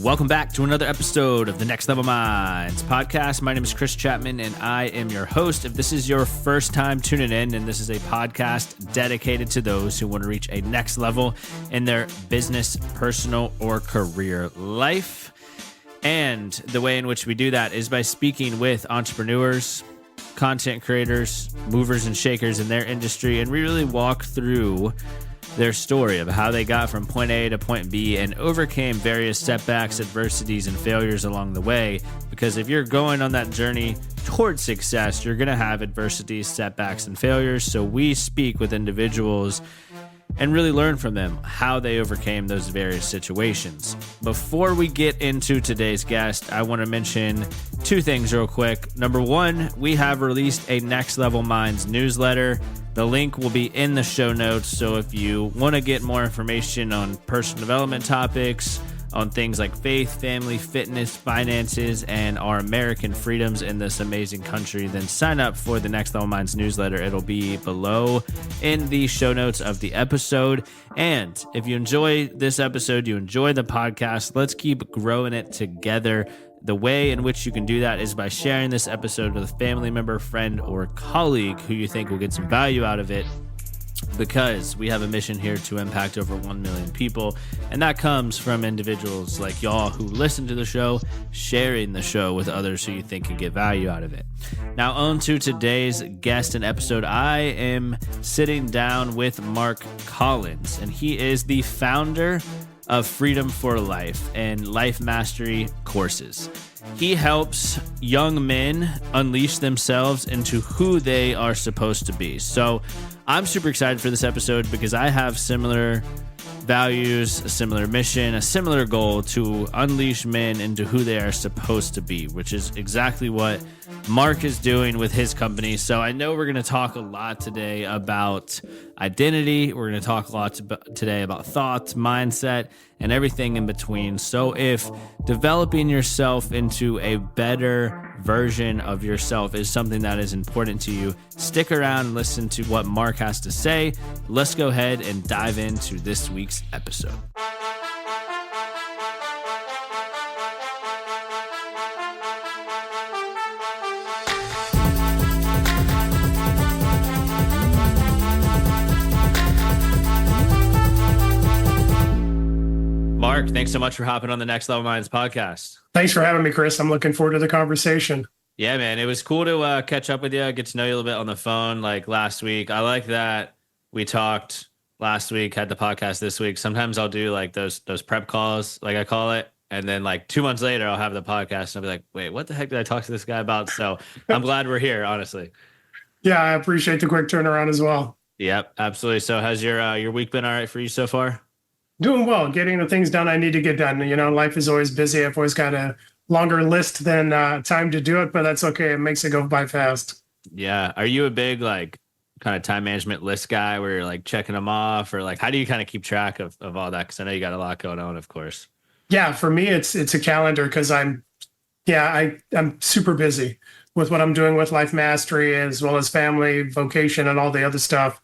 Welcome back to another episode of the Next Level Minds podcast. My name is Chris Chapman, and I am your host. If this is your first time tuning in, and this is a podcast dedicated to those who want to reach a next level in their business, personal, or career life. And the way in which we do that is by speaking with entrepreneurs, content creators, movers and shakers in their industry, and we really walk through their story of how they got from point A to point B and overcame various setbacks, adversities, and failures along the way. Because if you're going on that journey towards success, you're going to have adversities, setbacks, and failures. So we speak with individuals and really learn from them how they overcame those various situations. Before we get into today's guest, I want to mention two things real quick. Number one, we have released a Next Level Minds newsletter. The link will be in the show notes. So if you want to get more information on personal development topics, on things like faith, family, fitness, finances, and our American freedoms in this amazing country, then sign up for the Next Level Minds newsletter. It'll be below in the show notes of the episode. And if you enjoy this episode, you enjoy the podcast, let's keep growing it together. The way in which you can do that is by sharing this episode with a family member, friend, or colleague who you think will get some value out of it, because we have a mission here to impact over 1 million people. And that comes from individuals like y'all who listen to the show, sharing the show with others who you think can get value out of it. Now, on to today's guest and episode. I am sitting down with Mark Collins, and he is the founder of Freedom for Life and Life Mastery courses. He helps young men unleash themselves into who they are supposed to be. So I'm super excited for this episode because I have similar values, a similar mission, a similar goal to unleash men into who they are supposed to be, which is exactly what Mark is doing with his company. So I know we're going to talk a lot today about identity. We're going to talk a lot today about thoughts, mindset, and everything in between. So if developing yourself into a better version of yourself is something that is important to you, stick around and listen to what Mark has to say. Let's go ahead and dive into this week's episode. Mark, thanks so much for hopping on the Next Level Minds podcast. Thanks for having me, Chris. I'm looking forward to the conversation. Yeah, man, it was cool to catch up with you, get to know you a little bit on the phone like last week. I like that we talked last week, had the podcast this week. Sometimes I'll do like those prep calls, like I call it. And then like 2 months later, I'll have the podcast and I'll be like, wait, what the heck did I talk to this guy about? So I'm glad we're here, honestly. Yeah, I appreciate the quick turnaround as well. Yep, absolutely. So has your week been all right for you so far? Doing well, getting the things done I need to get done. You know, life is always busy. I've always got a longer list than time to do it, but that's okay. It makes it go by fast. Yeah. Are you a big like kind of time management list guy where you're like checking them off, or like how do you kind of keep track of all that? Because I know you got a lot going on, of course. Yeah, for me, it's a calendar because I'm super busy with what I'm doing with Life Mastery as well as family, vocation, and all the other stuff.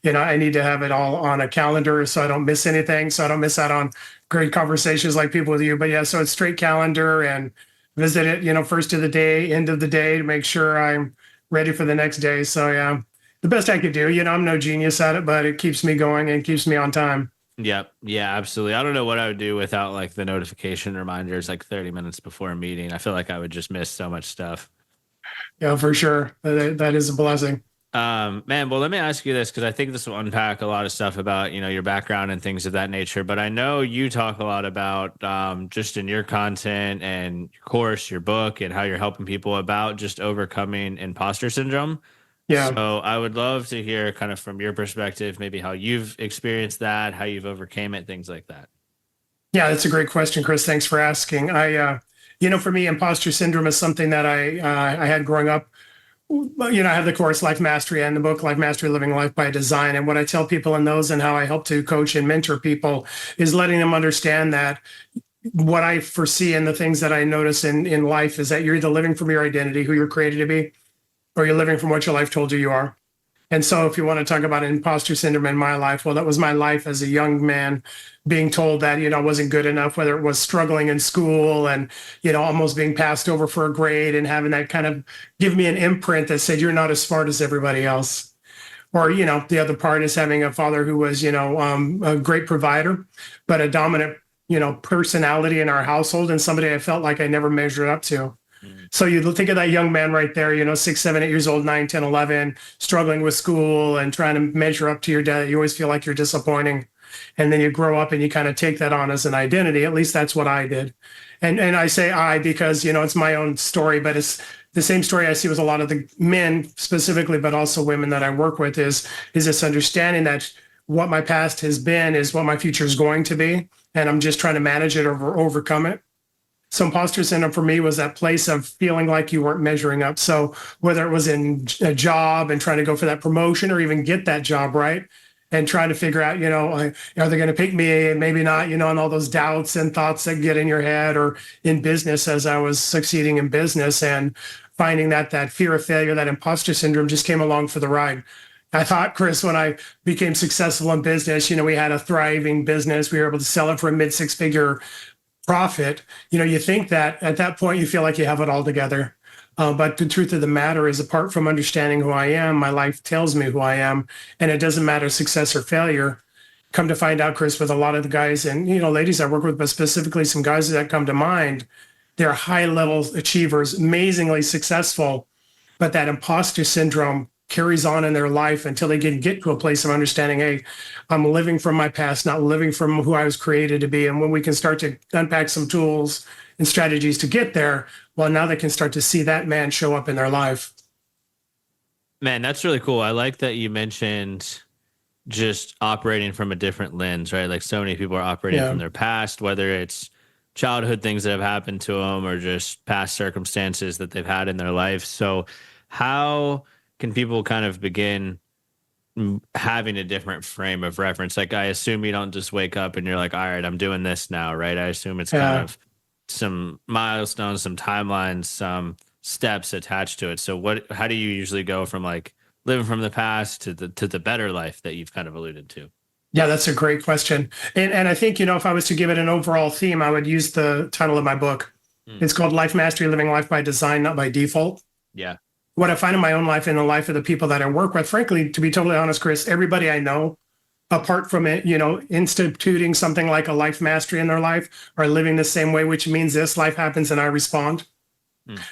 You know, I need to have it all on a calendar so I don't miss anything, so I don't miss out on great conversations like people with you. But yeah, so it's straight calendar and visit it, you know, first of the day, end of the day to make sure I'm ready for the next day. So yeah, the best I could do. You know, I'm no genius at it, but it keeps me going and keeps me on time. Yep. Yeah, absolutely. I don't know what I would do without like the notification reminders like 30 minutes before a meeting. I feel like I would just miss so much stuff. Yeah, for sure. That is a blessing. Man, well, let me ask you this, because I think this will unpack a lot of stuff about, you know, your background and things of that nature. But I know you talk a lot about just in your content and your course, your book, and how you're helping people about just overcoming imposter syndrome. Yeah. So I would love to hear kind of from your perspective, maybe how you've experienced that, how you've overcame it, things like that. Yeah, that's a great question, Chris. Thanks for asking. You know, for me, imposter syndrome is something that I had growing up. You know, I have the course Life Mastery and the book Life Mastery, Living Life by Design. And what I tell people in those and how I help to coach and mentor people is letting them understand that what I foresee and the things that I notice in life is that you're either living from your identity, who you're created to be, or you're living from what your life told you you are. And so if you want to talk about imposter syndrome in my life, well, that was my life as a young man being told that, I wasn't good enough, whether it was struggling in school and, almost being passed over for a grade and having that kind of give me an imprint that said, you're not as smart as everybody else. Or, the other part is having a father who was, a great provider, but a dominant, personality in our household and somebody I felt like I never measured up to. So you think of that young man right there, 6, 7, 8 years old, 9, 10, 11, struggling with school and trying to measure up to your dad. You always feel like you're disappointing. And then you grow up and you kind of take that on as an identity. At least that's what I did. And I say I because, it's my own story, but it's the same story I see with a lot of the men specifically, but also women that I work with is this understanding that what my past has been is what my future is going to be. And I'm just trying to manage it or overcome it. So imposter syndrome for me was that place of feeling like you weren't measuring up. So whether it was in a job and trying to go for that promotion or even get that job, right? And trying to figure out, are they going to pick me? Maybe not, and all those doubts and thoughts that get in your head, or in business as I was succeeding in business and finding that fear of failure, that imposter syndrome just came along for the ride. I thought, Chris, when I became successful in business, we had a thriving business. We were able to sell it for a mid-6-figure profit. You think that at that point, you feel like you have it all together. But the truth of the matter is, apart from understanding who I am, my life tells me who I am, and it doesn't matter success or failure. Come to find out, Chris, with a lot of the guys and, ladies I work with, but specifically some guys that come to mind, they're high-level achievers, amazingly successful, but that imposter syndrome carries on in their life until they get to a place of understanding, hey, I'm living from my past, not living from who I was created to be. And when we can start to unpack some tools and strategies to get there, well, now they can start to see that man show up in their life. Man, that's really cool. I like that you mentioned just operating from a different lens, right? Like so many people are operating from their past, whether it's childhood things that have happened to them or just past circumstances that they've had in their life. So how can people kind of begin having a different frame of reference? Like, I assume you don't just wake up and you're like, all right, I'm doing this now, right? I assume it's kind of some milestones, some timelines, some steps attached to it. So how do you usually go from like living from the past to the better life that you've kind of alluded to? Yeah, that's a great question. And I think, if I was to give it an overall theme, I would use the title of my book. It's called Life Mastery, Living Life by Design, Not by Default. Yeah. What I find in my own life and the life of the people that I work with, frankly, to be totally honest, Chris, everybody I know, apart from it, instituting something like a life mastery in their life, are living the same way, which means this life happens and I respond.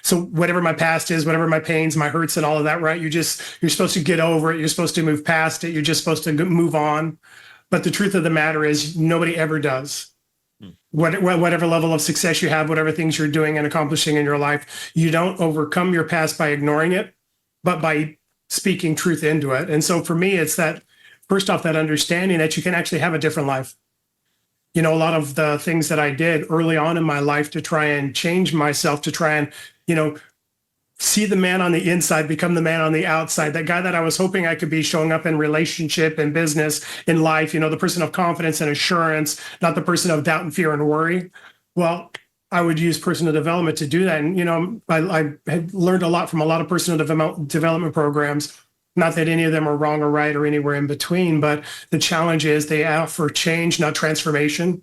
So whatever my past is, whatever my pains, my hurts and all of that, right? You're supposed to get over it. You're supposed to move past it. You're just supposed to move on. But the truth of the matter is nobody ever does. Whatever level of success you have, whatever things you're doing and accomplishing in your life, you don't overcome your past by ignoring it, but by speaking truth into it. And so for me, it's that, first off, that understanding that you can actually have a different life. A lot of the things that I did early on in my life to try and change myself, to try and, see the man on the inside, become the man on the outside, that guy that I was hoping I could be showing up in relationship and business, in life, the person of confidence and assurance, not the person of doubt and fear and worry. Well, I would use personal development to do that. And, I had learned a lot from a lot of personal development programs. Not that any of them are wrong or right or anywhere in between, but the challenge is they offer change, not transformation.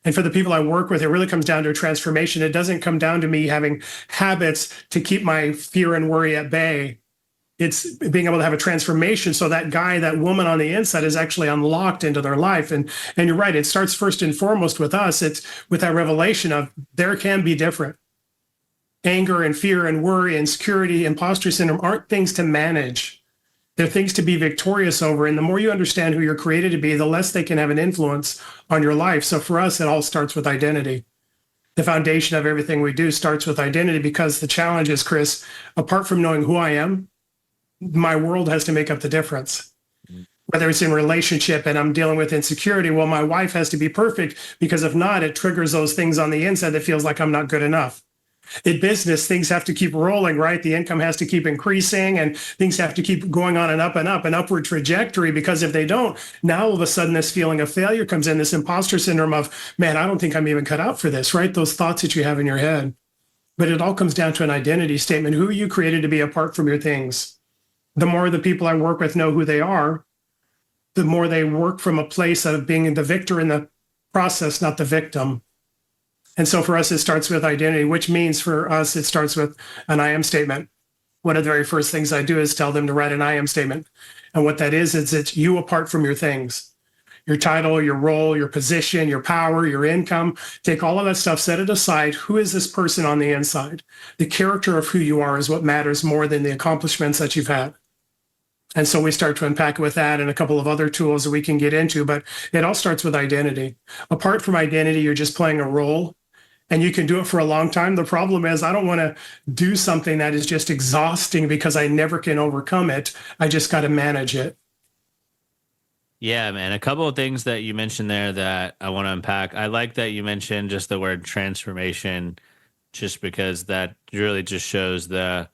And for the people I work with, it really comes down to a transformation. It doesn't come down to me having habits to keep my fear and worry at bay. It's being able to have a transformation so that guy, that woman on the inside is actually unlocked into their life. And you're right, it starts first and foremost with us. It's with that revelation of there can be different. Anger and fear and worry, insecurity, imposter syndrome aren't things to manage. They're things to be victorious over. And the more you understand who you're created to be, the less they can have an influence on your life. So for us, it all starts with identity. The foundation of everything we do starts with identity, because the challenge is, Chris, apart from knowing who I am, my world has to make up the difference. Whether it's in relationship and I'm dealing with insecurity, well, my wife has to be perfect, because if not, it triggers those things on the inside that feels like I'm not good enough. In business, things have to keep rolling, right? The income has to keep increasing and things have to keep going on and up, an upward trajectory, because if they don't, now all of a sudden this feeling of failure comes in, this imposter syndrome of, man, I don't think I'm even cut out for this, right? Those thoughts that you have in your head. But it all comes down to an identity statement. Who are you created to be apart from your things? the more the people I work with know who they are, the more they work from a place of being the victor in the process, not the victim. And so for us, it starts with identity, which means for us, it starts with an I am statement. One of the very first things I do is tell them to write an I am statement. And what that is it's you apart from your things, your title, your role, your position, your power, your income. Take all of that stuff, set it aside. Who is this person on the inside? The character of who you are is what matters more than the accomplishments that you've had. And so we start to unpack it with that and a couple of other tools that we can get into, but it all starts with identity. Apart from identity, you're just playing a role. And you can do it for a long time. The problem is I don't want to do something that is just exhausting because I never can overcome it. I just got to manage it. Yeah, man. A couple of things that you mentioned there that I want to unpack. I like that you mentioned just the word transformation, just because that really just shows the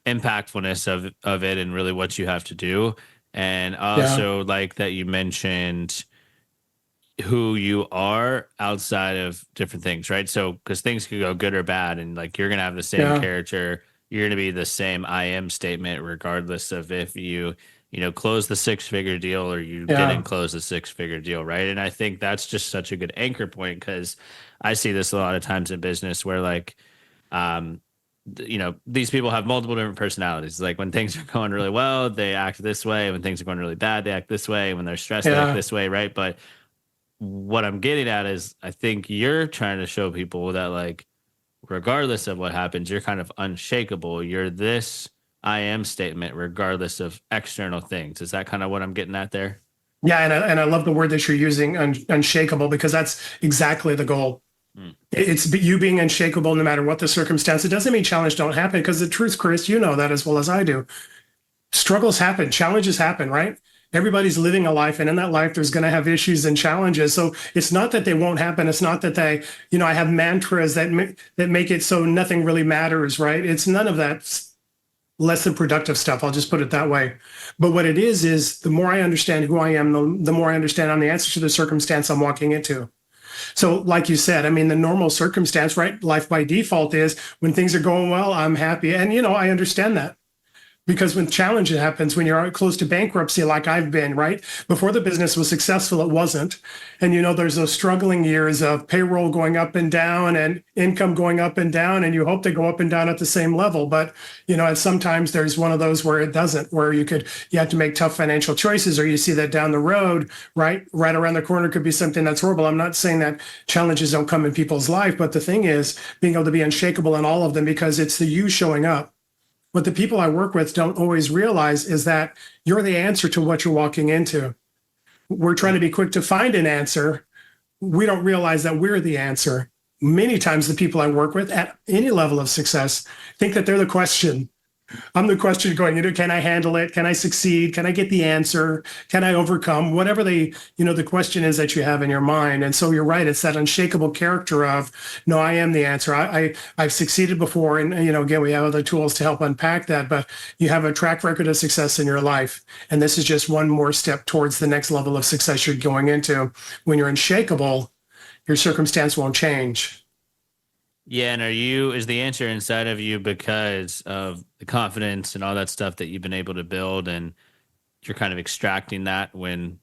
impactfulness of it and really what you have to do. And I also like that you mentioned who you are outside of different things, right? So, because things could go good or bad, and like you're gonna have the same character, you're gonna be the same I am statement, regardless of if you close the 6-figure deal or you didn't close the 6-figure deal, right? And I think that's just such a good anchor point because I see this a lot of times in business where like, these people have multiple different personalities. Like when things are going really well, they act this way. When things are going really bad, they act this way. When they're stressed, they act this way, right? But what I'm getting at is I think you're trying to show people that like, regardless of what happens, you're kind of unshakable. You're this I am statement, regardless of external things. Is that kind of what I'm getting at there? Yeah. And I love the word that you're using, unshakable, because that's exactly the goal. It's you being unshakable no matter what the circumstance. It doesn't mean challenge don't happen, because the truth, Chris, you know that as well as I do. Struggles happen, challenges happen, right? Everybody's living a life, and in that life, there's going to have issues and challenges. So it's not that they won't happen. It's not that they, I have mantras that make it so nothing really matters, right? It's none of that less than productive stuff. I'll just put it that way. But what it is the more I understand who I am, the more I understand I'm the answer to the circumstance I'm walking into. So like you said, I mean, the normal circumstance, right? Life by default is when things are going well, I'm happy. And, I understand that. Because when challenge happens, when you're close to bankruptcy, like I've been, right? Before the business was successful, it wasn't. And, there's those struggling years of payroll going up and down and income going up and down, and you hope they go up and down at the same level. But, and sometimes there's one of those where it doesn't, where you have to make tough financial choices, or you see that down the road, right around the corner could be something that's horrible. I'm not saying that challenges don't come in people's life, but the thing is being able to be unshakable in all of them, because it's the you showing up. What the people I work with don't always realize is that you're the answer to what you're walking into. We're trying to be quick to find an answer. We don't realize that we're the answer. Many times the people I work with at any level of success think that they're the question. I'm the question going, can I handle it? Can I succeed? Can I get the answer? Can I overcome? Whatever the question is that you have in your mind. And so you're right. It's that unshakable character of, no, I am the answer. I've succeeded before. And, again, we have other tools to help unpack that, but you have a track record of success in your life. And this is just one more step towards the next level of success you're going into. When you're unshakable, your circumstance won't change. Yeah, and is the answer inside of you because of the confidence and all that stuff that you've been able to build, and you're kind of extracting that when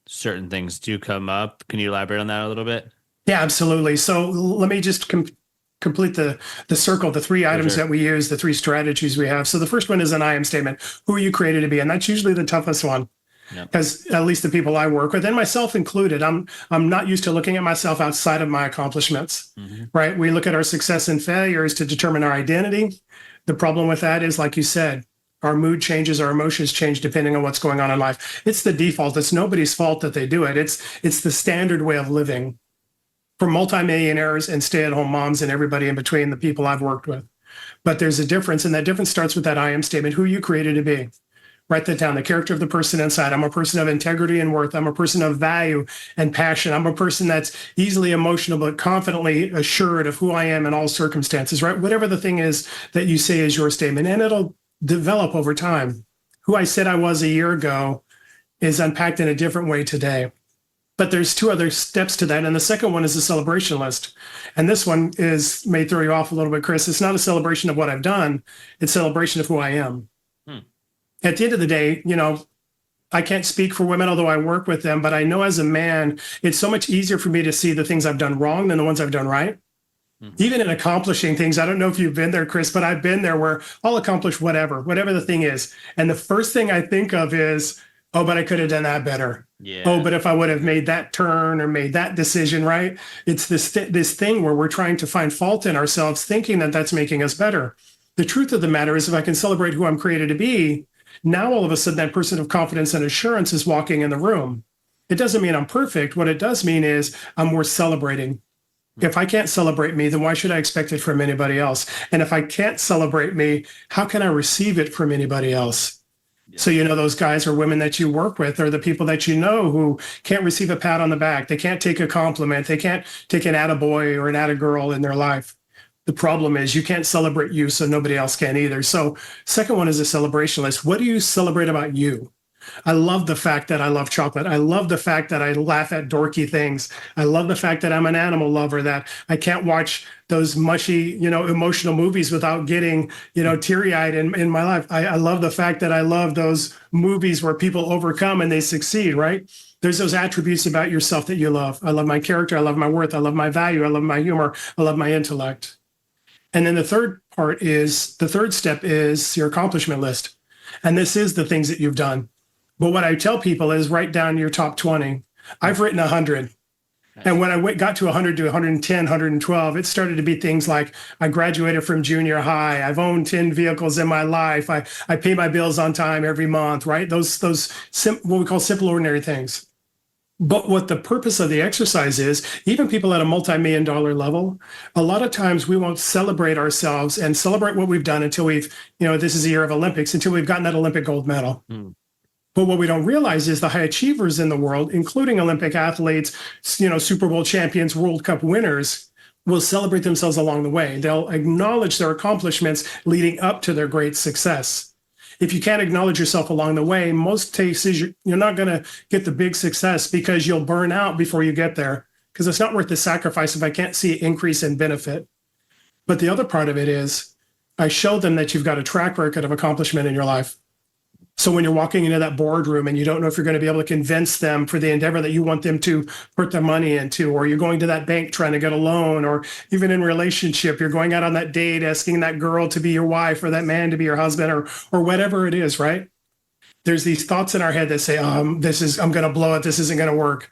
certain things do come up? Can you elaborate on that a little bit? Yeah, absolutely. So let me just complete the circle, the 3 items that we use, the 3 strategies we have. So the first one is an I am statement. Who are you created to be? And that's usually the toughest one. Because at least the people I work with, and myself included, I'm not used to looking at myself outside of my accomplishments, right? We look at our success and failures to determine our identity. The problem with that is, like you said, our mood changes, our emotions change depending on what's going on in life. It's the default. It's nobody's fault that they do it. It's the standard way of living for multimillionaires and stay-at-home moms and everybody in between, the people I've worked with. But there's a difference, and that difference starts with that I am statement, who you created to be. Write that down, the character of the person inside. I'm a person of integrity and worth. I'm a person of value and passion. I'm a person that's easily emotional, but confidently assured of who I am in all circumstances, right? Whatever the thing is that you say is your statement, and it'll develop over time. Who I said I was a year ago is unpacked in a different way today. But there's 2 other steps to that. And the second one is a celebration list. And this one may throw you off a little bit, Chris. It's not a celebration of what I've done. It's a celebration of who I am. At the end of the day, I can't speak for women, although I work with them, but I know as a man, it's so much easier for me to see the things I've done wrong than the ones I've done right. Even in accomplishing things, I don't know if you've been there, Chris, but I've been there where I'll accomplish whatever the thing is. And the first thing I think of is, oh, but I could have done that better. Yeah. Oh, but if I would have made that turn or made that decision, right? It's this thing where we're trying to find fault in ourselves, thinking that that's making us better. The truth of the matter is, if I can celebrate who I'm created to be, now all of a sudden that person of confidence and assurance is walking in the room. It doesn't mean I'm perfect. What it does mean is I'm worth celebrating. If I can't celebrate me, then why should I expect it from anybody else? And if I can't celebrate me, how can I receive it from anybody else? Yeah. So, those guys or women that you work with are the people that you know who can't receive a pat on the back. They can't take a compliment. They can't take an attaboy or an attagirl in their life. The problem is you can't celebrate you, so nobody else can either. So second one is a celebration list. What do you celebrate about you? I love the fact that I love chocolate. I love the fact that I laugh at dorky things. I love the fact that I'm an animal lover, that I can't watch those mushy, emotional movies without getting, teary-eyed in my life. I love the fact that I love those movies where people overcome and they succeed, right? There's those attributes about yourself that you love. I love my character. I love my worth. I love my value. I love my humor. I love my intellect. And then the third step is your accomplishment list. And this is the things that you've done. But what I tell people is write down your top 20. I've written 100. And when I got to 100 to 110, 112, it started to be things like I graduated from junior high. I've owned 10 vehicles in my life. I pay my bills on time every month, right? Those what we call simple, ordinary things. But what the purpose of the exercise is, even people at a multi-million-dollar level, a lot of times we won't celebrate ourselves and celebrate what we've done until we've, this is a year of Olympics, until we've gotten that Olympic gold medal. But what we don't realize is the high achievers in the world, including Olympic athletes, Super Bowl champions, World Cup winners, will celebrate themselves along the way. They'll acknowledge their accomplishments leading up to their great success. If you can't acknowledge yourself along the way, most cases you're not going to get the big success because you'll burn out before you get there, because it's not worth the sacrifice if I can't see an increase in benefit. But the other part of it is I show them that you've got a track record of accomplishment in your life. So when you're walking into that boardroom and you don't know if you're going to be able to convince them for the endeavor that you want them to put their money into, or you're going to that bank trying to get a loan, or even in relationship, you're going out on that date asking that girl to be your wife or that man to be your husband, or whatever it is, right? There's these thoughts in our head that say, I'm going to blow it. This isn't going to work.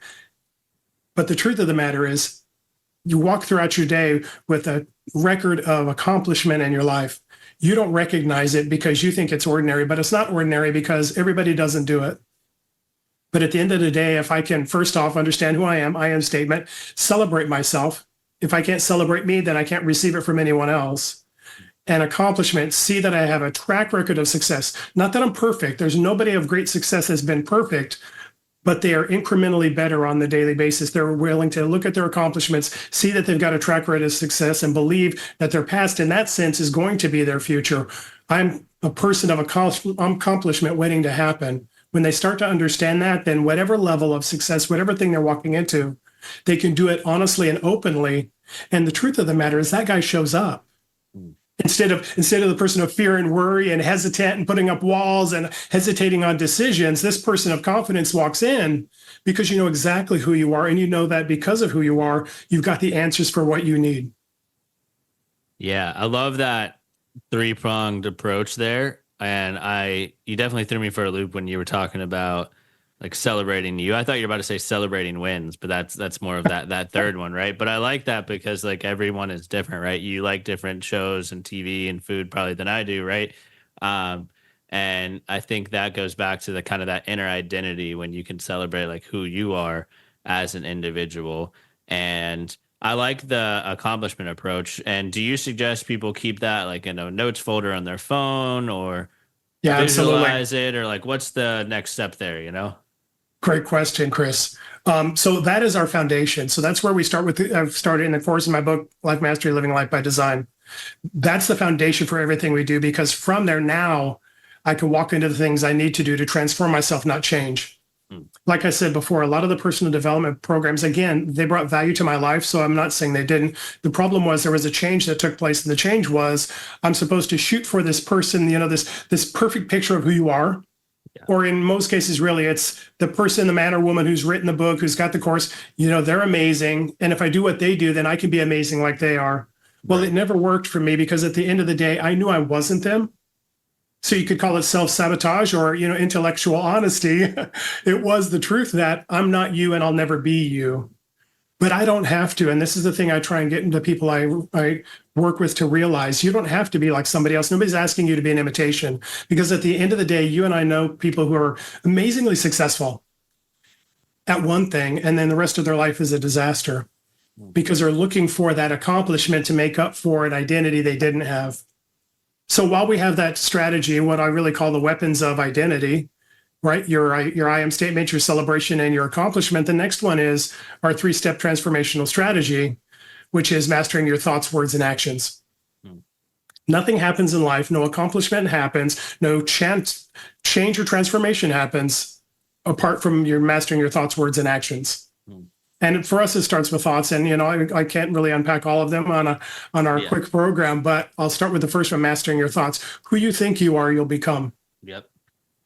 But the truth of the matter is you walk throughout your day with a record of accomplishment in your life. You don't recognize it because you think it's ordinary, but it's not ordinary because everybody doesn't do it. But at the end of the day, if I can first off understand who I am statement, celebrate myself. If I can't celebrate me, then I can't receive it from anyone else. And accomplishment, see that I have a track record of success. Not that I'm perfect. There's nobody of great success that's been perfect, but they are incrementally better on the daily basis. They're willing to look at their accomplishments, see that they've got a track record of success, and believe that their past in that sense is going to be their future. I'm a person of accomplishment waiting to happen. When they start to understand that, then whatever level of success, whatever thing they're walking into, they can do it honestly and openly. And the truth of the matter is that guy shows up. Instead of the person of fear and worry and hesitant and putting up walls and hesitating on decisions, this person of confidence walks in because you know exactly who you are. And you know that because of who you are, you've got the answers for what you need. Yeah, I love that three-pronged approach there. And you definitely threw me for a loop when you were talking about like celebrating you. I thought you were about to say celebrating wins, but that's more of that third one, right? But I like that because like everyone is different, right? You like different shows and TV and food probably than I do, right? And I think that goes back to the kind of that inner identity when you can celebrate like who you are as an individual. And I like the accomplishment approach. And do you suggest people keep that like in a notes folder on their phone or visualize it, or like what's the next step there, you know? Great question, Chris. So that is our foundation. So that's where we start with. I've started in the course in my book, Life Mastery, Living Life by Design. That's the foundation for everything we do, because from there now, I can walk into the things I need to do to transform myself, not change. Like I said before, a lot of the personal development programs, again, they brought value to my life. So I'm not saying they didn't. The problem was there was a change that took place. And the change was I'm supposed to shoot for this person, this perfect picture of who you are. Yeah. Or in most cases, really, it's the person, the man or woman who's written the book, who's got the course, they're amazing. And if I do what they do, then I can be amazing like they are. Well, it never worked for me because at the end of the day, I knew I wasn't them. So you could call it self-sabotage or, intellectual honesty. It was the truth that I'm not you and I'll never be you. But I don't have to. And this is the thing I try and get into people I work with to realize. You don't have to be like somebody else. Nobody's asking you to be an imitation. Because at the end of the day, you and I know people who are amazingly successful at one thing, and then the rest of their life is a disaster because they're looking for that accomplishment to make up for an identity they didn't have. So while we have that strategy, what I really call the weapons of identity, right? Your I am statement, your celebration, and your accomplishment. The next one is our 3-step transformational strategy, which is mastering your thoughts, words, and actions. Nothing happens in life, no accomplishment happens, no change or transformation happens apart from your mastering your thoughts, words, and actions. And for us, it starts with thoughts. And, I can't really unpack all of them on our quick program, but I'll start with the first one, mastering your thoughts. Who you think you are, you'll become. Yep.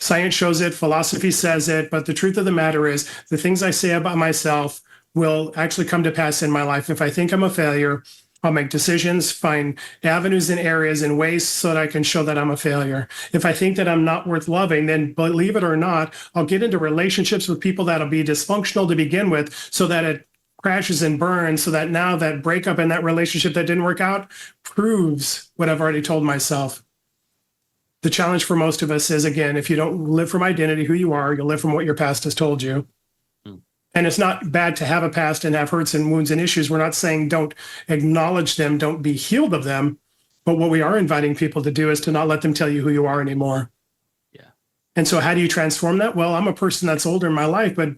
Science shows it, philosophy says it, but the truth of the matter is the things I say about myself will actually come to pass in my life. If I think I'm a failure, I'll make decisions, find avenues and areas and ways so that I can show that I'm a failure. If I think that I'm not worth loving, then believe it or not, I'll get into relationships with people that'll be dysfunctional to begin with so that it crashes and burns, so that now that breakup in that relationship that didn't work out proves what I've already told myself. The challenge for most of us is, again, if you don't live from identity, who you are, you'll live from what your past has told you. And it's not bad to have a past and have hurts and wounds and issues. We're not saying don't acknowledge them, don't be healed of them. But what we are inviting people to do is to not let them tell you who you are anymore. Yeah. And so how do you transform that? Well, I'm a person that's older in my life, but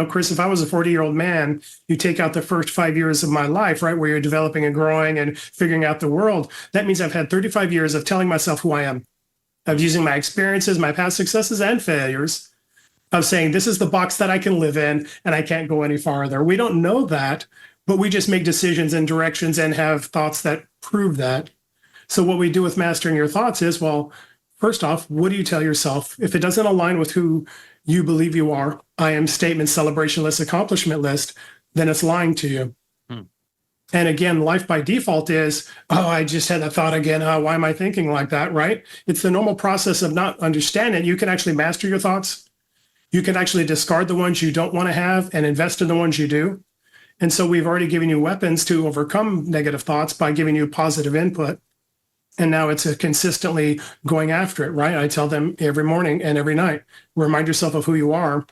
Chris, if I was a 40-year-old man, you take out the first 5 years of my life, right, where you're developing and growing and figuring out the world. That means I've had 35 years of telling myself who I am, of using my experiences, my past successes and failures, of saying, this is the box that I can live in and I can't go any farther. We don't know that, but we just make decisions and directions and have thoughts that prove that. So what we do with mastering your thoughts is, well, first off, what do you tell yourself? If it doesn't align with who you believe you are, I am statement, celebration list, accomplishment list, then it's lying to you. And again, life by default is, I just had that thought again. Why am I thinking like that, right? It's the normal process of not understanding. You can actually master your thoughts. You can actually discard the ones you don't want to have and invest in the ones you do. And so we've already given you weapons to overcome negative thoughts by giving you positive input. And now it's consistently going after it, right? I tell them every morning and every night, remind yourself of who you are.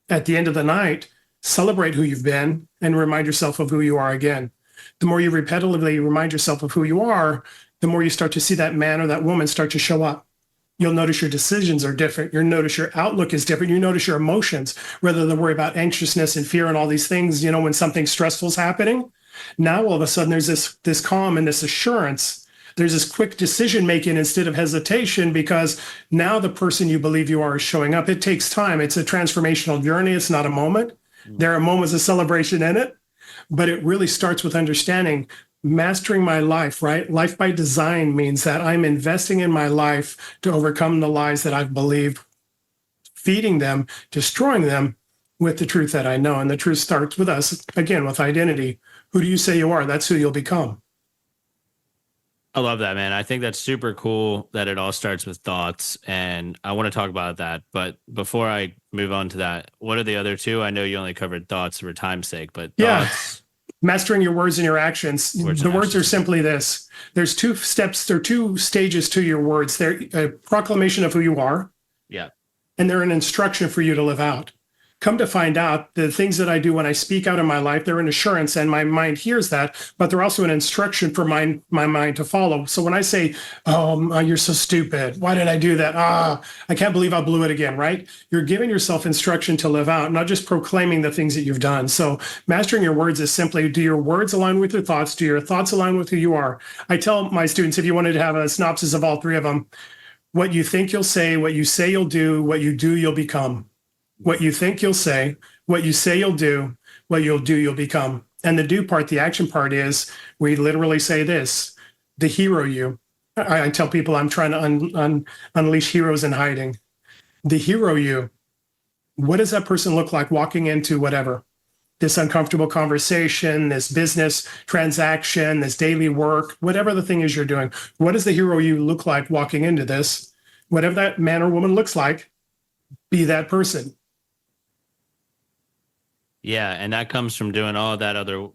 At the end of the night, celebrate who you've been and remind yourself of who you are again. The more you repetitively remind yourself of who you are, the more you start to see that man or that woman start to show up. You'll notice your decisions are different. You'll notice your outlook is different. You notice your emotions, rather than worry about anxiousness and fear and all these things, when something stressful is happening. Now, all of a sudden, there's this calm and this assurance. There's this quick decision making instead of hesitation, because now the person you believe you are is showing up. It takes time. It's a transformational journey. It's not a moment. There are moments of celebration in it, but it really starts with understanding mastering my life, right? Life by design means that I'm investing in my life to overcome the lies that I've believed, feeding them, destroying them with the truth that I know. And the truth starts with us, again, with identity. Who do you say you are? That's who you'll become. I love that, man. I think that's super cool that it all starts with thoughts. And I want to talk about that. But before I move on to that, what are the other two? I know you only covered thoughts for time's sake, but thoughts. Mastering your words and your actions. The words are simply this. There's 2 steps. There are 2 stages to your words. They're a proclamation of who you are. Yeah. And they're an instruction for you to live out. Come to find out, the things that I do when I speak out in my life, they're an assurance and my mind hears that, but they're also an instruction for my mind to follow. So when I say, you're so stupid, why did I do that? I can't believe I blew it again, right? You're giving yourself instruction to live out, not just proclaiming the things that you've done. So mastering your words is simply, do your words align with your thoughts? Do your thoughts align with who you are? I tell my students, if you wanted to have a synopsis of all 3 of them, what you think you'll say, what you say you'll do, what you do you'll become. What you think you'll say, what you say you'll do, what you'll do you'll become. And the do part, the action part is we literally say this, the hero you. I tell people I'm trying to unleash heroes in hiding. The hero you, what does that person look like walking into whatever? This uncomfortable conversation, this business transaction, this daily work, whatever the thing is you're doing. What does the hero you look like walking into this? Whatever that man or woman looks like, be that person. Yeah, and that comes from doing all of that other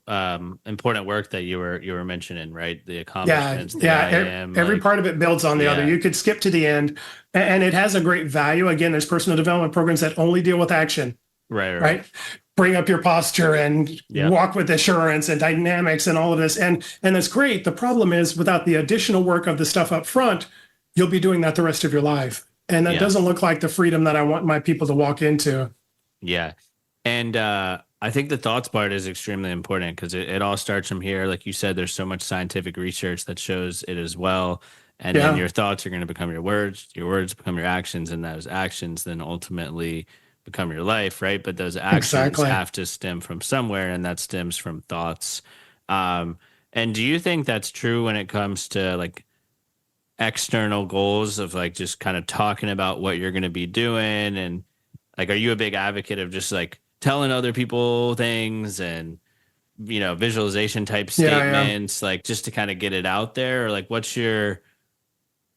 important work that you were mentioning, right? The accomplishments, every part of it builds on the other. You could skip to the end, and it has a great value. Again, there's personal development programs that only deal with action. Right. Bring up your posture and walk with assurance and dynamics and all of this, and that's great. The problem is without the additional work of the stuff up front, you'll be doing that the rest of your life, and that doesn't look like the freedom that I want my people to walk into. Yeah. And I think the thoughts part is extremely important because it all starts from here. Like you said, there's so much scientific research that shows it as well. And then your thoughts are going to become your words become your actions, and those actions then ultimately become your life, right? But those actions have to stem from somewhere, and that stems from thoughts. And do you think that's true when it comes to like external goals of like just kind of talking about what you're going to be doing? And like, are you a big advocate of just like telling other people things and, visualization type statements, like just to kind of get it out there? Or like, what's your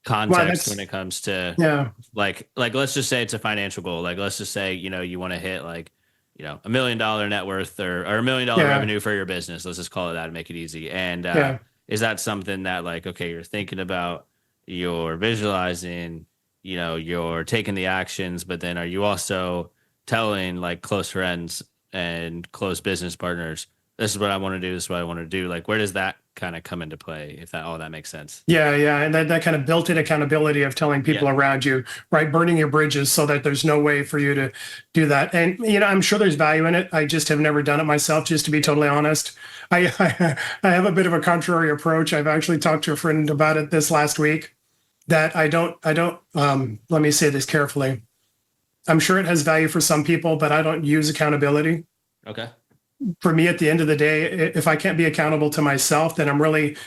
context when it comes to like let's just say it's a financial goal. Like, let's just say, you want to hit like, $1 million net worth or $1 million revenue for your business. Let's just call it that and make it easy. And is that something that like, okay, you're thinking about, you're visualizing, you're taking the actions, but then are you also telling like close friends and close business partners, this is what I want to do, this is what I want to do? Like, where does that kind of come into play, if that makes sense? Yeah. And that kind of built-in accountability of telling people around you, right? Burning your bridges so that there's no way for you to do that. And, I'm sure there's value in it. I just have never done it myself, just to be totally honest. I have a bit of a contrary approach. I've actually talked to a friend about it this last week, that I don't, let me say this carefully. I'm sure it has value for some people, but I don't use accountability. Okay. For me, at the end of the day, if I can't be accountable to myself, then I'm really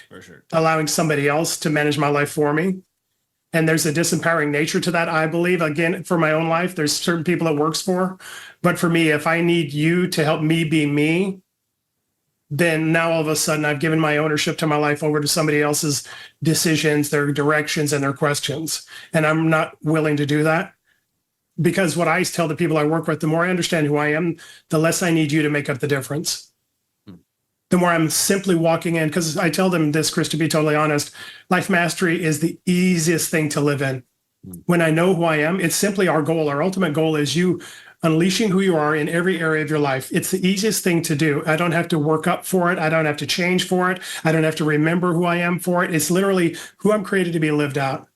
allowing somebody else to manage my life for me. And there's a disempowering nature to that, I believe. Again, for my own life, there's certain people it works for. But for me, if I need you to help me be me, then now all of a sudden I've given my ownership to my life over to somebody else's decisions, their directions, and their questions. And I'm not willing to do that. Because what I tell the people I work with, the more I understand who I am, the less I need you to make up the difference. The more I'm simply walking in, because I tell them this, Chris, to be totally honest, life mastery is the easiest thing to live in. When I know who I am, it's simply our goal. Our ultimate goal is you unleashing who you are in every area of your life. It's the easiest thing to do. I don't have to work up for it. I don't have to change for it. I don't have to remember who I am for it. It's literally who I'm created to be lived out.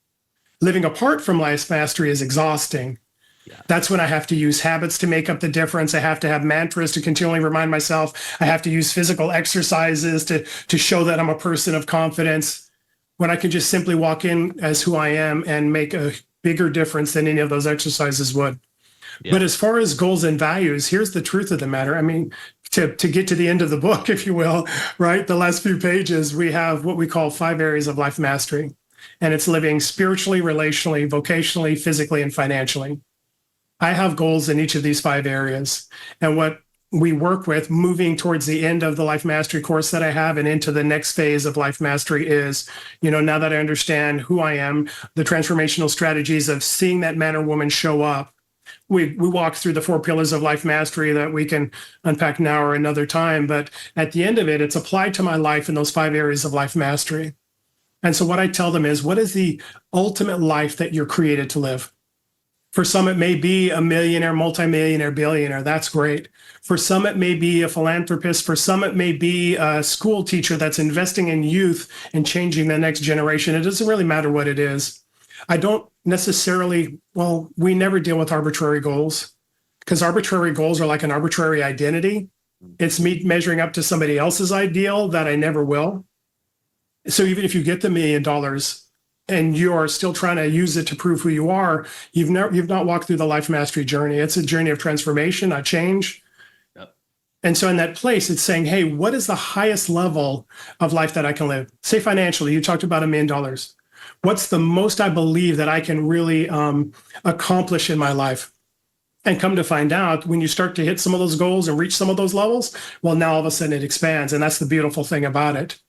Living apart from life mastery is exhausting. That's when I have to use habits to make up the difference. I have to have mantras to continually remind myself. I have to use physical exercises to show that I'm a person of confidence, when I can just simply walk in as who I am and make a bigger difference than any of those exercises would. But as far as goals and values, here's the truth of the matter. I mean, to get to the end of the book, if you will, right? The last few pages, we have what we call 5 areas of life mastery. And it's living spiritually, relationally, vocationally, physically, and financially. I have goals in each of these 5 areas. And what we work with moving towards the end of the life mastery course that I have and into the next phase of life mastery is, now that I understand who I am, the transformational strategies of seeing that man or woman show up. We walk through the 4 pillars of life mastery that we can unpack now or another time. But at the end of it, it's applied to my life in those 5 areas of life mastery. And so what I tell them is, what is the ultimate life that you're created to live? For some, it may be a millionaire, multimillionaire, billionaire. That's great. For some, it may be a philanthropist. For some, it may be a school teacher that's investing in youth and changing the next generation. It doesn't really matter what it is. I don't necessarily, we never deal with arbitrary goals, because arbitrary goals are like an arbitrary identity. It's me measuring up to somebody else's ideal that I never will. So even if you get the $1 million, and you are still trying to use it to prove who you are, you've not walked through the life mastery journey. It's a journey of transformation, a change. Yep. And so in that place, it's saying, hey, what is the highest level of life that I can live? Say financially, you talked about $1 million. What's the most I believe that I can really accomplish in my life? And come to find out, when you start to hit some of those goals and reach some of those levels, well, now all of a sudden it expands. And that's the beautiful thing about it.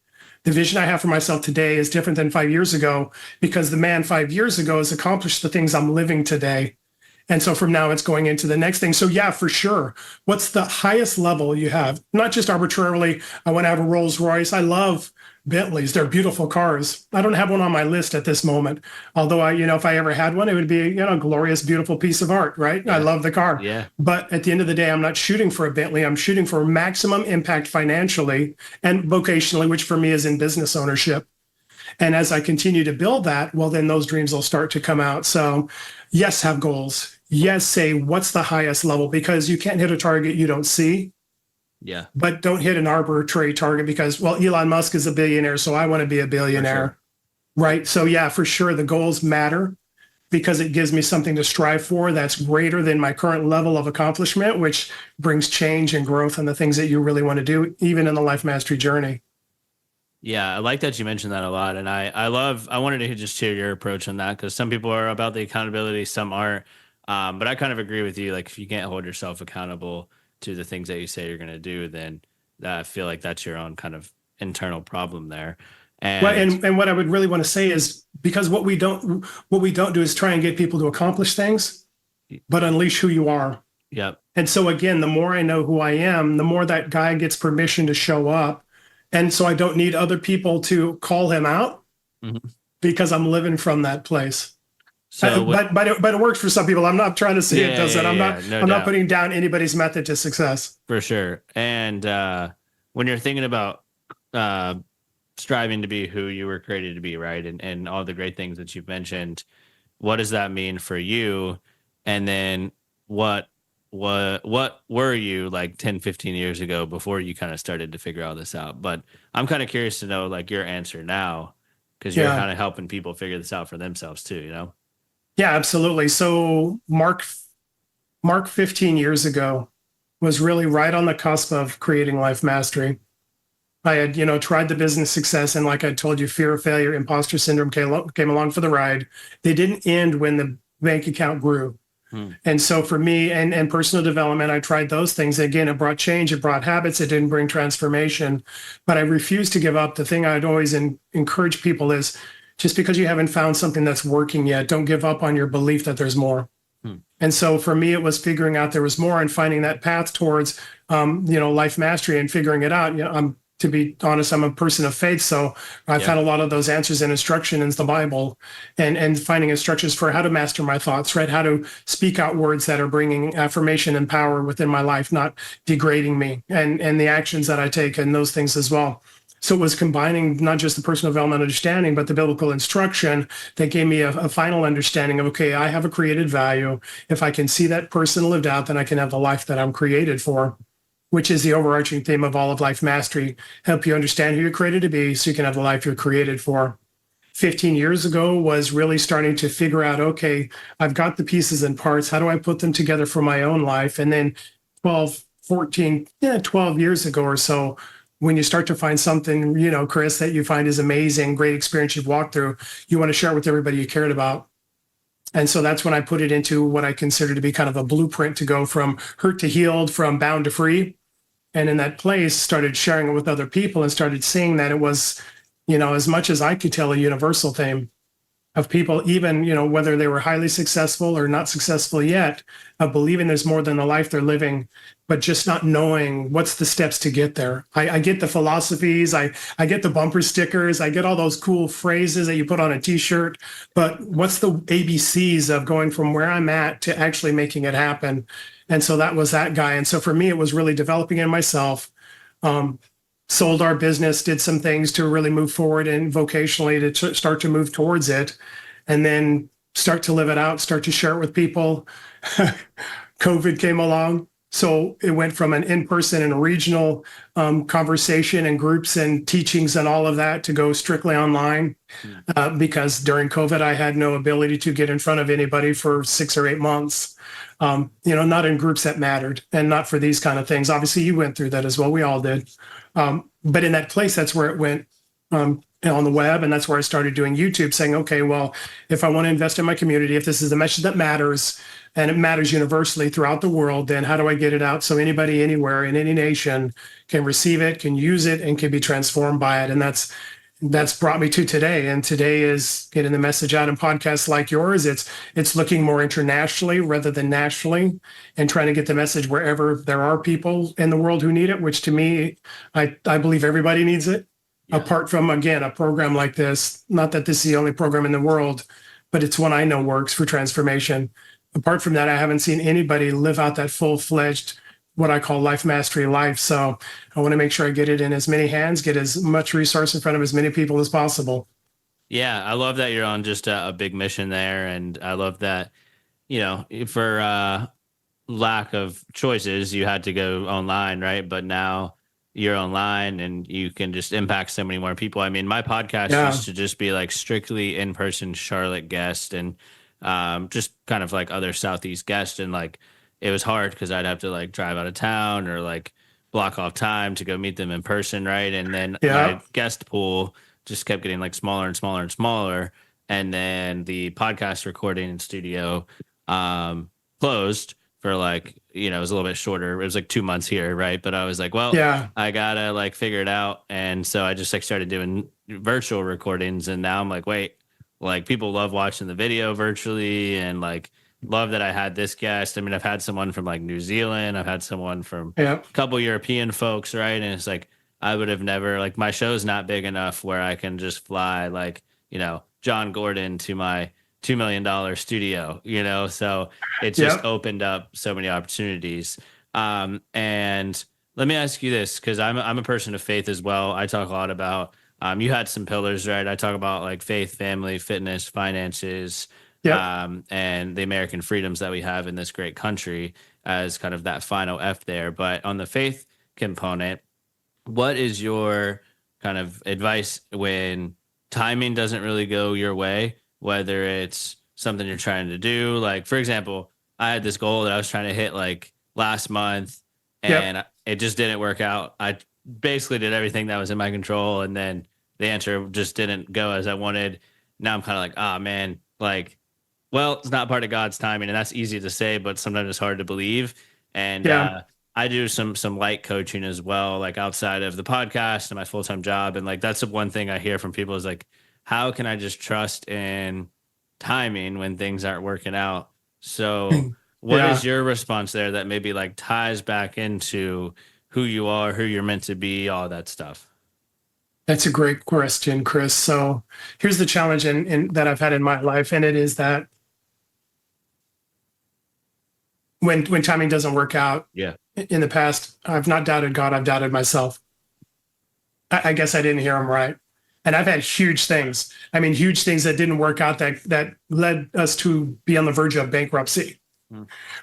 The vision I have for myself today is different than 5 years ago, because the man 5 years ago has accomplished the things I'm living today. And so from now, it's going into the next thing. So yeah, for sure. What's the highest level you have? Not just arbitrarily, I want to have a Rolls Royce. I love Bentleys. They're beautiful cars. I don't have one on my list at this moment. Although if I ever had one, it would be, a glorious, beautiful piece of art, right? Yeah. I love the car. Yeah. But at the end of the day, I'm not shooting for a Bentley. I'm shooting for maximum impact financially and vocationally, which for me is in business ownership. And as I continue to build that, well, then those dreams will start to come out. So yes, have goals. Yes, say what's the highest level, because you can't hit a target you don't see. Yeah. But don't hit an arbitrary target because, well, Elon Musk is a billionaire, so I want to be a billionaire. Sure. Right. So yeah, for sure. The goals matter because it gives me something to strive for that's greater than my current level of accomplishment, which brings change and growth and the things that you really want to do, even in the life mastery journey. Yeah, I like that you mentioned that a lot. And I wanted to just hear your approach on that, because some people are about the accountability, some aren't. But I kind of agree with you. Like, if you can't hold yourself accountable to the things that you say you're going to do, then I feel like that's your own kind of internal problem there. And what I would really want to say is, because what we don't do is try and get people to accomplish things, but unleash who you are. Yep. And so again, the more I know who I am, the more that guy gets permission to show up. And so I don't need other people to call him out, because I'm living from that place. So, but it works for some people. I'm not trying to say it doesn't. I'm not putting down anybody's method to success. For sure. And when you're thinking about striving to be who you were created to be, right, and all the great things that you've mentioned, what does that mean for you? And then what were you like 10, 15 years ago before you kind of started to figure all this out? But I'm kind of curious to know like your answer now, because you're kind of helping people figure this out for themselves too, Yeah, absolutely. So Mark 15 years ago was really right on the cusp of creating Life Mastery. I had, tried the business success, and like I told you, fear of failure, imposter syndrome came along for the ride. They didn't end when the bank account grew. And so for me and personal development, I tried those things. Again, it brought change, it brought habits, it didn't bring transformation. But I refused to give up. The thing I'd always encourage people is, just because you haven't found something that's working yet, don't give up on your belief that there's more. And so for me, it was figuring out there was more and finding that path towards, life mastery and figuring it out. To be honest, I'm a person of faith. So I've had a lot of those answers and instruction in the Bible, and finding instructions for how to master my thoughts, right? How to speak out words that are bringing affirmation and power within my life, not degrading me, and the actions that I take and those things as well. So it was combining not just the personal development understanding, but the biblical instruction that gave me a final understanding of, okay, I have a created value. If I can see that person lived out, then I can have the life that I'm created for, which is the overarching theme of all of Life Mastery. Help you understand who you're created to be so you can have the life you're created for. 15 years ago was really starting to figure out, okay, I've got the pieces and parts. How do I put them together for my own life? And then 12 years ago or so, when you start to find something, Chris, that you find is amazing, great experience you've walked through, you want to share it with everybody you cared about. And so that's when I put it into what I consider to be kind of a blueprint to go from hurt to healed, from bound to free. And in that place, started sharing it with other people and started seeing that it was, as much as I could tell, a universal theme of people, even, whether they were highly successful or not successful yet, of believing there's more than the life they're living, but just not knowing what's the steps to get there. I get the philosophies, I get the bumper stickers, I get all those cool phrases that you put on a t-shirt, but what's the ABCs of going from where I'm at to actually making it happen? And so that was that guy. And so for me, it was really developing in myself, sold our business, did some things to really move forward and vocationally to start to move towards it, and then start to live it out, start to share it with people. COVID came along. So it went from an in-person and regional conversation and groups and teachings and all of that to go strictly online because during COVID, I had no ability to get in front of anybody for 6 or 8 months. Not in groups that mattered and not for these kind of things. Obviously, you went through that as well. We all did. But in that place, that's where it went on the web. And that's where I started doing YouTube, saying, okay, well, if I want to invest in my community, if this is a message that matters, and it matters universally throughout the world, then how do I get it out so anybody anywhere in any nation can receive it, can use it, and can be transformed by it? And that's brought me to today. And today is getting the message out in podcasts like yours. It's looking more internationally rather than nationally, and trying to get the message wherever there are people in the world who need it, which to me, I believe everybody needs it. Yeah. Apart from, again, a program like this, not that this is the only program in the world, but it's one I know works for transformation. Apart from that, I haven't seen anybody live out that full-fledged, what I call life mastery life. So I want to make sure I get it in as many hands, get as much resource in front of as many people as possible. Yeah, I love that you're on just a big mission there. And I love that, for lack of choices, you had to go online, right? But now you're online and you can just impact so many more people. I mean, my podcast used to just be like strictly in-person Charlotte guest and just kind of like other Southeast guests. And like, it was hard because I'd have to like drive out of town or like block off time to go meet them in person. Right. And then my guest pool just kept getting like smaller and smaller and smaller. And then the podcast recording studio closed for like, it was a little bit shorter. It was like 2 months here. Right. But I was like, well, I gotta like figure it out. And so I just like started doing virtual recordings. And now I'm like, wait, like people love watching the video virtually and like love that I had this guest. I mean, I've had someone from like New Zealand. I've had someone from a couple European folks. Right. And it's like, I would have never, like my show's not big enough where I can just fly like, John Gordon to my $2 million studio, so it just opened up so many opportunities. And let me ask you this, because I'm a person of faith as well. I talk a lot about, you had some pillars, right? I talk about like faith, family, fitness, finances, and the American freedoms that we have in this great country as kind of that final F there. But on the faith component, what is your kind of advice when timing doesn't really go your way, whether it's something you're trying to do? Like, for example, I had this goal that I was trying to hit like last month and it just didn't work out. I basically did everything that was in my control, and then the answer just didn't go as I wanted. Now I'm kind of like, oh man, like, well, it's not part of God's timing, and that's easy to say, but sometimes it's hard to believe. And I do some light coaching as well, like outside of the podcast and my full-time job. And like, that's the one thing I hear from people is like, how can I just trust in timing when things aren't working out? So what is your response there that maybe like ties back into who you are, who you're meant to be, all that stuff? That's a great question, Chris. So here's the challenge that I've had in my life. And it is that when timing doesn't work out in the past, I've not doubted God, I've doubted myself. I guess I didn't hear him right. And I've had huge things. I mean, huge things that didn't work out that led us to be on the verge of bankruptcy.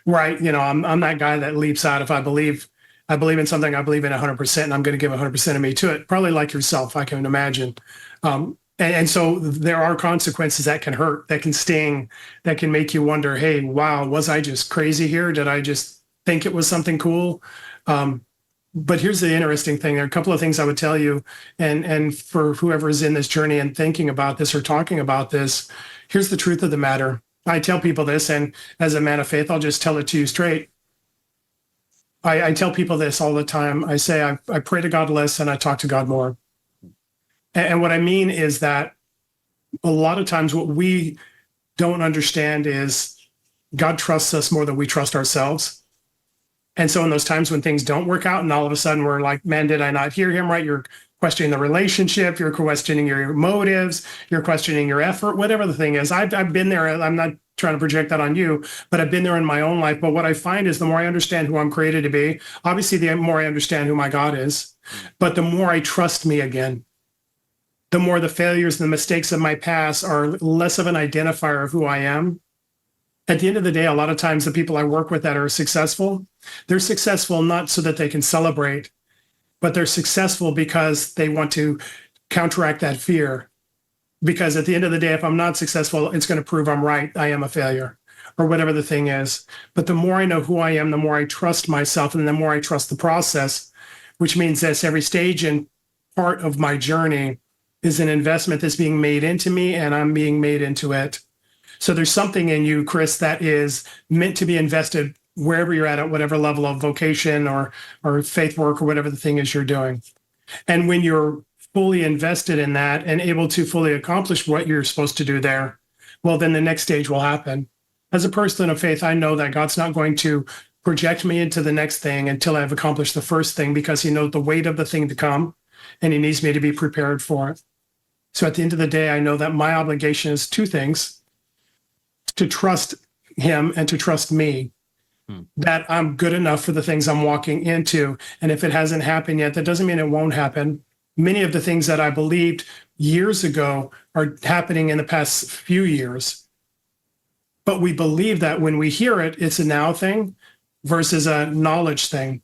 Right. I'm that guy that leaps out. If I believe in something, I believe in 100%, and I'm going to give 100% of me to it. Probably like yourself, I can imagine. And so there are consequences that can hurt, that can sting, that can make you wonder, hey, wow, was I just crazy here? Did I just think it was something cool? But here's the interesting thing. There are a couple of things I would tell you, and for whoever is in this journey and thinking about this or talking about this, here's the truth of the matter. I tell people this, and as a man of faith, I'll just tell it to you straight. I tell people this all the time. I say I pray to God less and I talk to God more. And what I mean is that a lot of times what we don't understand is God trusts us more than we trust ourselves. And so in those times when things don't work out and all of a sudden we're like, man, did I not hear him right? You're questioning the relationship, you're questioning your motives, you're questioning your effort, whatever the thing is. I've been there. I'm not trying to project that on you, but I've been there in my own life. But what I find is the more I understand who I'm created to be, obviously the more I understand who my God is, but the more I trust me again. The more the failures and the mistakes of my past are less of an identifier of who I am At the end of the day, a lot of times the people I work with that are successful, they're successful not so that they can celebrate, but they're successful because they want to counteract that fear. Because at the end of the day, if I'm not successful, it's going to prove I'm right. I am a failure or whatever the thing is. But the more I know who I am, the more I trust myself and the more I trust the process, which means this every stage and part of my journey is an investment that's being made into me and I'm being made into it. So there's something in you, Chris, that is meant to be invested wherever you're at whatever level of vocation or faith work or whatever the thing is you're doing. And when you're fully invested in that and able to fully accomplish what you're supposed to do there, well, then the next stage will happen. As a person of faith, I know that God's not going to project me into the next thing until I've accomplished the first thing, because he knows the weight of the thing to come and he needs me to be prepared for it. So at the end of the day, I know that my obligation is two things: to trust him and to trust me, that I'm good enough for the things I'm walking into. And if it hasn't happened yet, that doesn't mean it won't happen. Many of the things that I believed years ago are happening in the past few years. But we believe that when we hear it, it's a now thing versus a knowledge thing,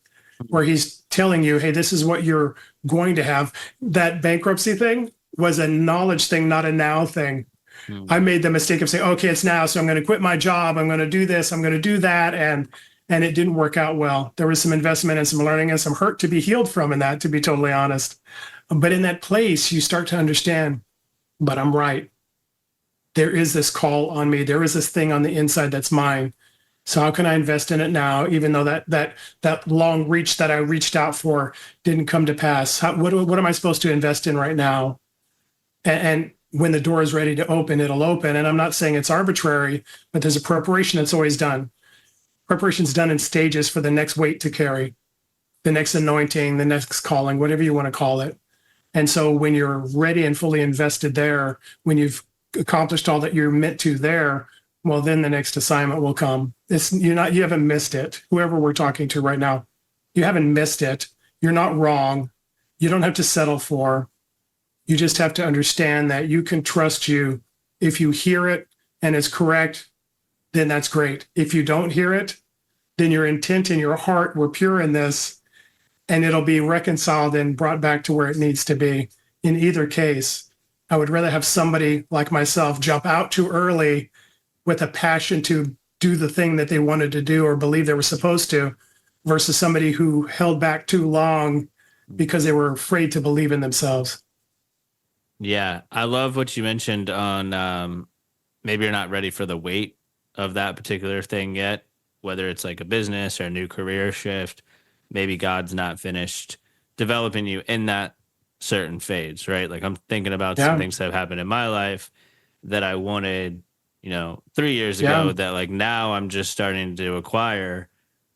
where he's telling you, hey, this is what you're going to have. That bankruptcy thing was a knowledge thing, not a now thing. I made the mistake of saying, okay, it's now, so I'm going to quit my job. I'm going to do this. I'm going to do that. And it didn't work out well. There was some investment and some learning and some hurt to be healed from in that, to be totally honest. But in that place, you start to understand, but I'm right. There is this call on me. There is this thing on the inside that's mine. So how can I invest in it now, even though that long reach that I reached out for didn't come to pass? What am I supposed to invest in right now? And when the door is ready to open, it'll open. And I'm not saying it's arbitrary, but there's a preparation that's always done. Preparation's done in stages for the next weight to carry, the next anointing, the next calling, whatever you want to call it. And so when you're ready and fully invested there, when you've accomplished all that you're meant to there, well, then the next assignment will come. You haven't missed it. Whoever we're talking to right now, you haven't missed it. You're not wrong. You don't have to settle for. You just have to understand that you can trust you. If you hear it and it's correct, then that's great. If you don't hear it, then your intent and your heart were pure in this, and it'll be reconciled and brought back to where it needs to be. In either case, I would rather have somebody like myself jump out too early with a passion to do the thing that they wanted to do or believe they were supposed to, versus somebody who held back too long because they were afraid to believe in themselves. Yeah, I love what you mentioned on maybe you're not ready for the weight of that particular thing yet, whether it's like a business or a new career shift. Maybe God's not finished developing you in that certain phase, right? Like I'm thinking about some things that have happened in my life that I wanted, 3 years ago that like now I'm just starting to acquire.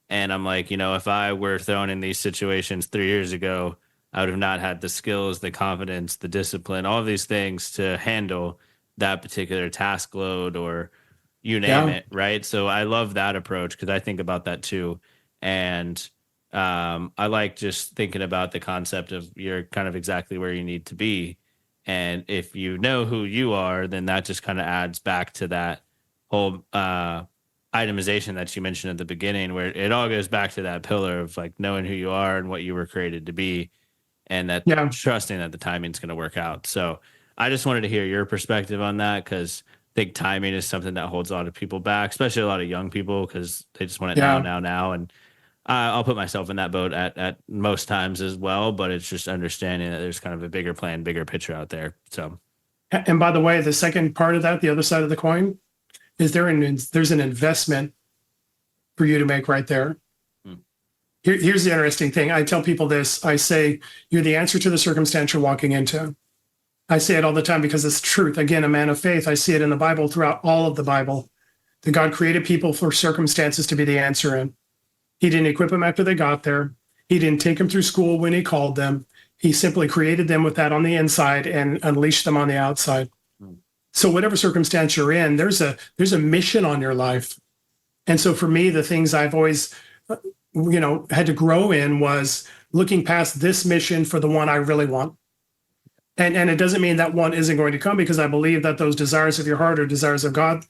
And I'm like, if I were thrown in these situations 3 years ago, I would have not had the skills, the confidence, the discipline, all of these things to handle that particular task load or you name it, right? So I love that approach because I think about that too. And I like just thinking about the concept of you're kind of exactly where you need to be. And if you know who you are, then that just kind of adds back to that whole itemization that you mentioned at the beginning, where it all goes back to that pillar of like knowing who you are and what you were created to be, and that trusting that the timing's going to work out. So I just wanted to hear your perspective on that, because I think timing is something that holds a lot of people back, especially a lot of young people, because they just want it now. And I'll put myself in that boat at most times as well, but it's just understanding that there's kind of a bigger plan, bigger picture out there. So, and by the way, the second part of that, the other side of the coin, is there's an investment for you to make right there. Here's the interesting thing. I tell people this. I say, you're the answer to the circumstance you're walking into. I say it all the time because it's truth. Again, a man of faith. I see it in the Bible, throughout all of the Bible, that God created people for circumstances to be the answer in. He didn't equip them after they got there. He didn't take them through school when he called them. He simply created them with that on the inside and unleashed them on the outside. So whatever circumstance you're in, there's a mission on your life. And so for me, the things I've always had to grow in was looking past this mission for the one I really want. And it doesn't mean that one isn't going to come, because I believe that those desires of your heart are desires of God.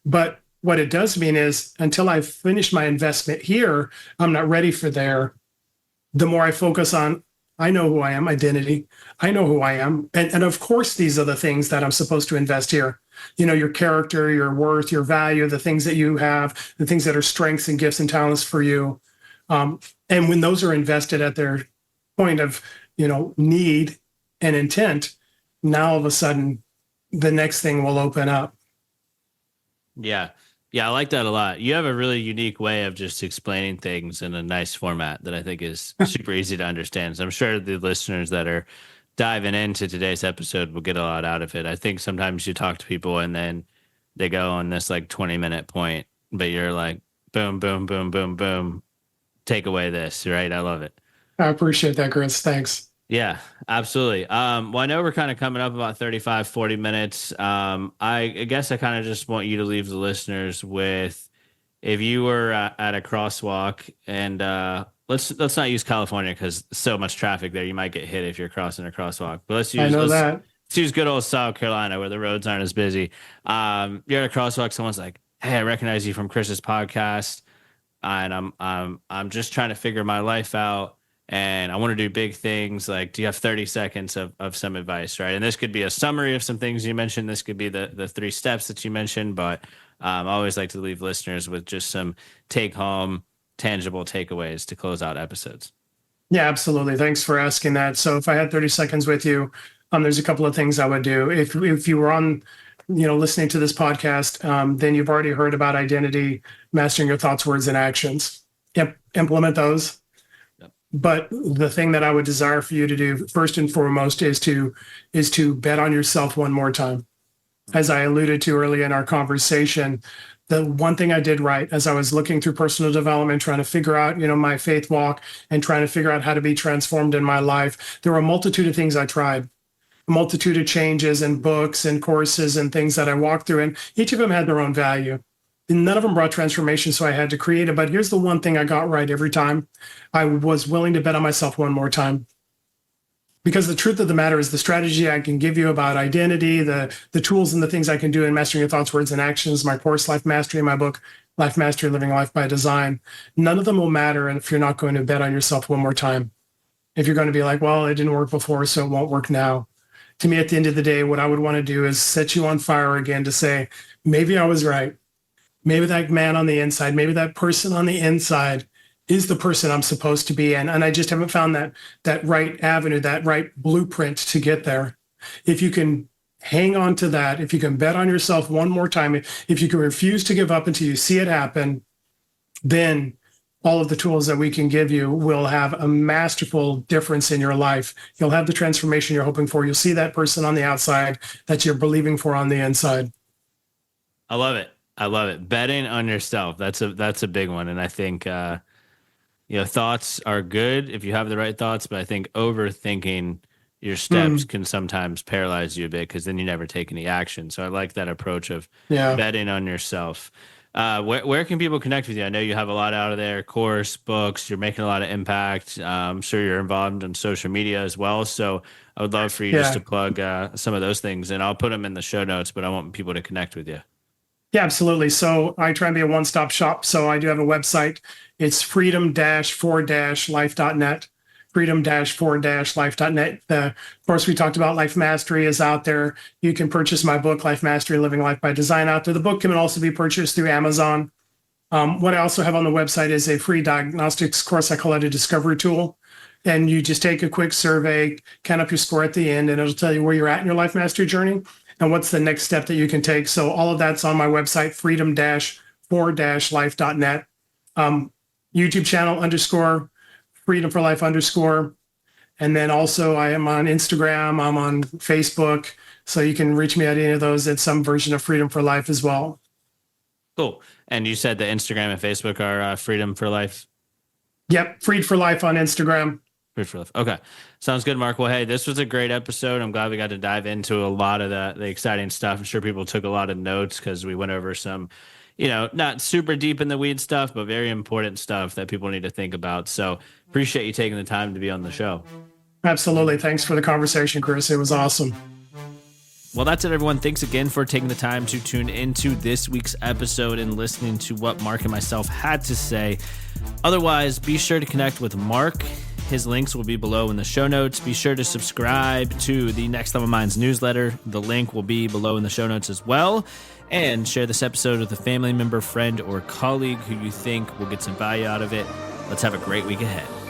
But what it does mean is until I finish my investment here, I'm not ready for there. The more I focus on, I know who I am, identity. I know who I am. And of course, these are the things that I'm supposed to invest here. Your character, your worth, your value, the things that you have, the things that are strengths and gifts and talents for you. And when those are invested at their point of, need and intent, now all of a sudden, the next thing will open up. Yeah. Yeah, I like that a lot. You have a really unique way of just explaining things in a nice format that I think is super easy to understand. So I'm sure the listeners that are diving into today's episode will get a lot out of it. I think sometimes you talk to people and then they go on this like 20-minute point, but you're like, boom, boom, boom, boom, boom. Take away this, right? I love it. I appreciate that, Chris. Thanks. Yeah, absolutely. Well, I know we're kind of coming up about 35, 40 minutes. I guess I kind of just want you to leave the listeners with, if you were at a crosswalk and let's not use California because so much traffic there, you might get hit if you're crossing a crosswalk. But let's use good old South Carolina where the roads aren't as busy. You're at a crosswalk, someone's like, "Hey, I recognize you from Chris's podcast, and I'm just trying to figure my life out. And I want to do big things. Like, do you have 30 seconds of some advice?" Right. And this could be a summary of some things you mentioned. This could be the 3 steps that you mentioned. But I always like to leave listeners with just some take home, tangible takeaways to close out episodes. Yeah, absolutely. Thanks for asking that. So if I had 30 seconds with you, there's a couple of things I would do. If you were on, listening to this podcast, then you've already heard about identity, mastering your thoughts, words, and actions. Implement those. But the thing that I would desire for you to do first and foremost is to bet on yourself one more time. As I alluded to earlier in our conversation, the one thing I did right as I was looking through personal development, trying to figure out, my faith walk and trying to figure out how to be transformed in my life, there were a multitude of things I tried, a multitude of changes and books and courses and things that I walked through, and each of them had their own value. None of them brought transformation, so I had to create it. But here's the one thing I got right every time. I was willing to bet on myself one more time. Because the truth of the matter is the strategy I can give you about identity, the tools and the things I can do in mastering your thoughts, words, and actions, my course, Life Mastery, my book, Life Mastery, Living Life by Design, none of them will matter if you're not going to bet on yourself one more time. If you're going to be like, well, it didn't work before, so it won't work now. To me, at the end of the day, what I would want to do is set you on fire again to say, maybe I was right. Maybe that man on the inside, maybe that person on the inside is the person I'm supposed to be in. And I just haven't found that right avenue, that right blueprint to get there. If you can hang on to that, if you can bet on yourself one more time, if you can refuse to give up until you see it happen, then all of the tools that we can give you will have a masterful difference in your life. You'll have the transformation you're hoping for. You'll see that person on the outside that you're believing for on the inside. I love it. I love it. Betting on yourself. That's a big one. And I think, thoughts are good if you have the right thoughts, but I think overthinking your steps can sometimes paralyze you a bit because then you never take any action. So I like that approach of betting on yourself. Where can people connect with you? I know you have a lot out of there, course, books, you're making a lot of impact. I'm sure you're involved in social media as well. So I would love for you just to plug some of those things, and I'll put them in the show notes, but I want people to connect with you. Yeah, absolutely. So I try and be a one-stop shop. So I do have a website. It's freedom-4-life.net, freedom-4-life.net. Of course, we talked about Life Mastery is out there. You can purchase my book, Life Mastery, Living Life by Design, out there. The book can also be purchased through Amazon. What I also have on the website is a free diagnostics course. I call it a discovery tool. And you just take a quick survey, count up your score at the end, and it'll tell you where you're at in your life mastery journey and what's the next step that you can take. So all of that's on my website, freedom-4-life.net. YouTube channel _ Freedom for Life _. And then also I am on Instagram, I'm on Facebook. So you can reach me at any of those at some version of Freedom for Life as well. Cool. And you said the Instagram and Facebook are Freedom for Life? Yep. Freed for Life on Instagram. Freed for Life. Okay. Sounds good, Mark. Well, hey, this was a great episode. I'm glad we got to dive into a lot of the exciting stuff. I'm sure people took a lot of notes because we went over some, not super deep in the weed stuff, but very important stuff that people need to think about. So appreciate you taking the time to be on the show. Absolutely. Thanks for the conversation, Chris. It was awesome. Well, that's it, everyone. Thanks again for taking the time to tune into this week's episode and listening to what Mark and myself had to say. Otherwise, be sure to connect with Mark. His links will be below in the show notes. Be sure to subscribe to the Next Level Minds newsletter. The link will be below in the show notes as well. And share this episode with a family member, friend, or colleague who you think will get some value out of it. Let's have a great week ahead.